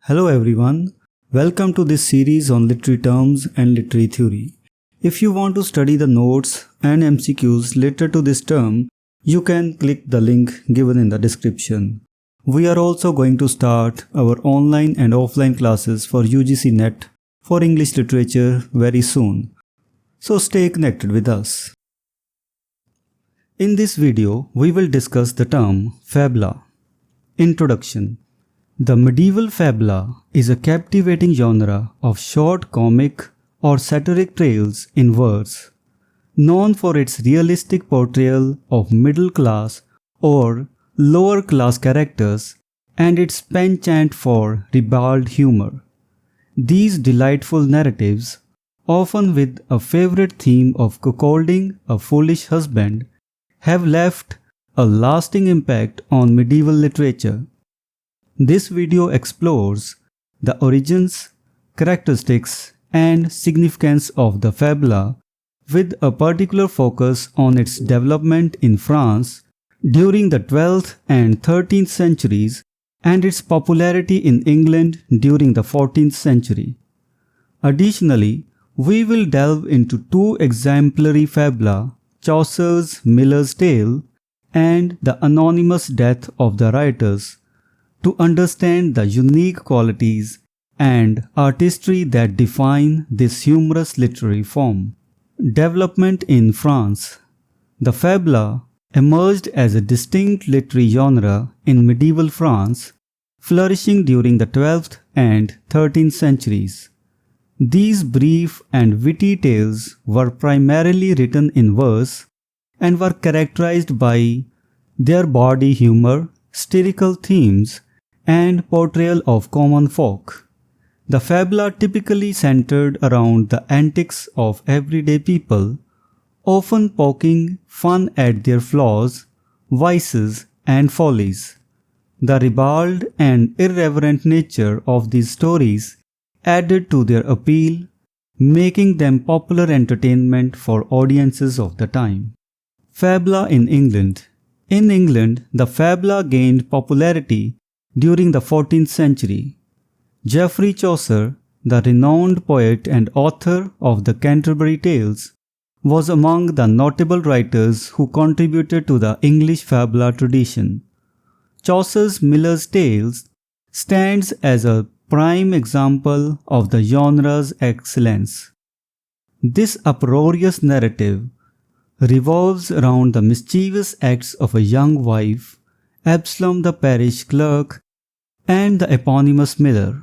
Hello everyone, welcome to this series on literary terms and literary theory. If you want to study the notes and MCQs related to this term, you can click the link given in the description. We are also going to start our online and offline classes for UGC NET for English literature very soon. So stay connected with us. In this video, we will discuss the term fabula. Introduction. The medieval fabula is a captivating genre of short comic or satiric tales in verse, known for its realistic portrayal of middle-class or lower-class characters and its penchant for ribald humor. These delightful narratives, often with a favorite theme of cuckolding a foolish husband, have left a lasting impact on medieval literature. This video explores the origins, characteristics, and significance of the fabula with a particular focus on its development in France during the 12th and 13th centuries and its popularity in England during the 14th century. Additionally, we will delve into two exemplary fabula, Chaucer's Miller's Tale and the anonymous death of the writers, to understand the unique qualities and artistry that define this humorous literary form. Development in France. The fabula emerged as a distinct literary genre in medieval France, flourishing during the 12th and 13th centuries. These brief and witty tales were primarily written in verse and were characterized by their bawdy humor, satirical themes, and portrayal of common folk. The fabula typically centered around the antics of everyday people, often poking fun at their flaws, vices, and follies. The ribald and irreverent nature of these stories added to their appeal, making them popular entertainment for audiences of the time. Fabula in England. In England, the fabula gained popularity during the 14th century. Geoffrey Chaucer, the renowned poet and author of the Canterbury Tales, was among the notable writers who contributed to the English fabula tradition. Chaucer's Miller's Tales stands as a prime example of the genre's excellence. This uproarious narrative revolves around the mischievous acts of a young wife, Absalom the parish clerk, and the eponymous Miller.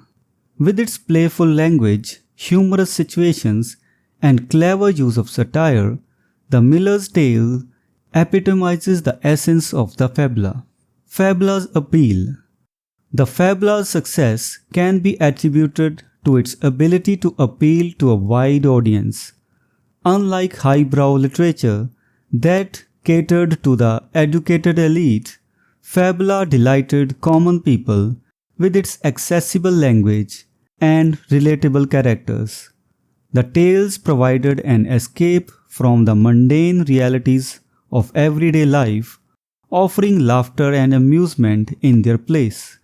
With its playful language, humorous situations, and clever use of satire, the Miller's Tale epitomizes the essence of the fabula. Fabula's appeal. The fabula's success can be attributed to its ability to appeal to a wide audience. Unlike highbrow literature that catered to the educated elite, fabula delighted common people with its accessible language and relatable characters. The tales provided an escape from the mundane realities of everyday life, offering laughter and amusement in their place.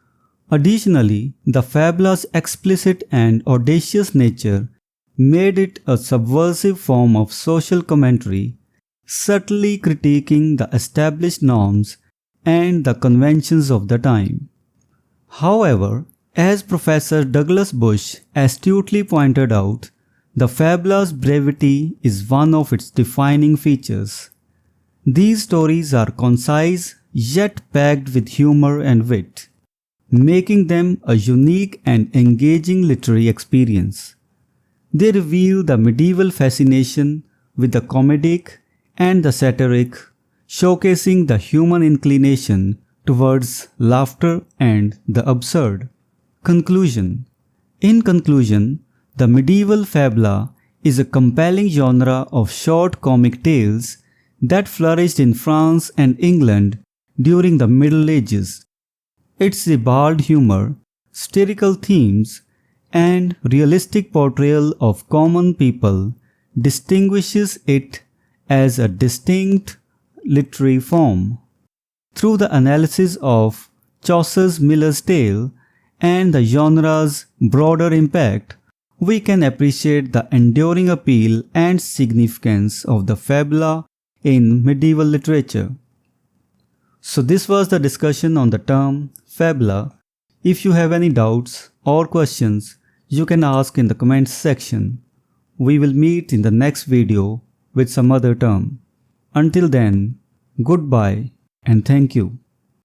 Additionally, the fabula's explicit and audacious nature made it a subversive form of social commentary, subtly critiquing the established norms and the conventions of the time. However, as Professor Douglas Bush astutely pointed out, the fabula's brevity is one of its defining features. These stories are concise yet packed with humor and wit, making them a unique and engaging literary experience. They reveal the medieval fascination with the comedic and the satiric, showcasing the human inclination towards laughter and the absurd. Conclusion. In conclusion, the medieval fabula is a compelling genre of short comic tales that flourished in France and England during the Middle Ages. Its ribald humor, satirical themes, and realistic portrayal of common people distinguishes it as a distinct literary form. Through the analysis of Chaucer's Miller's Tale and the genre's broader impact, we can appreciate the enduring appeal and significance of the fabula in medieval literature. So this was the discussion on the term fabula. If you have any doubts or questions, you can ask in the comments section. We will meet in the next video with some other term. Until then, goodbye and thank you.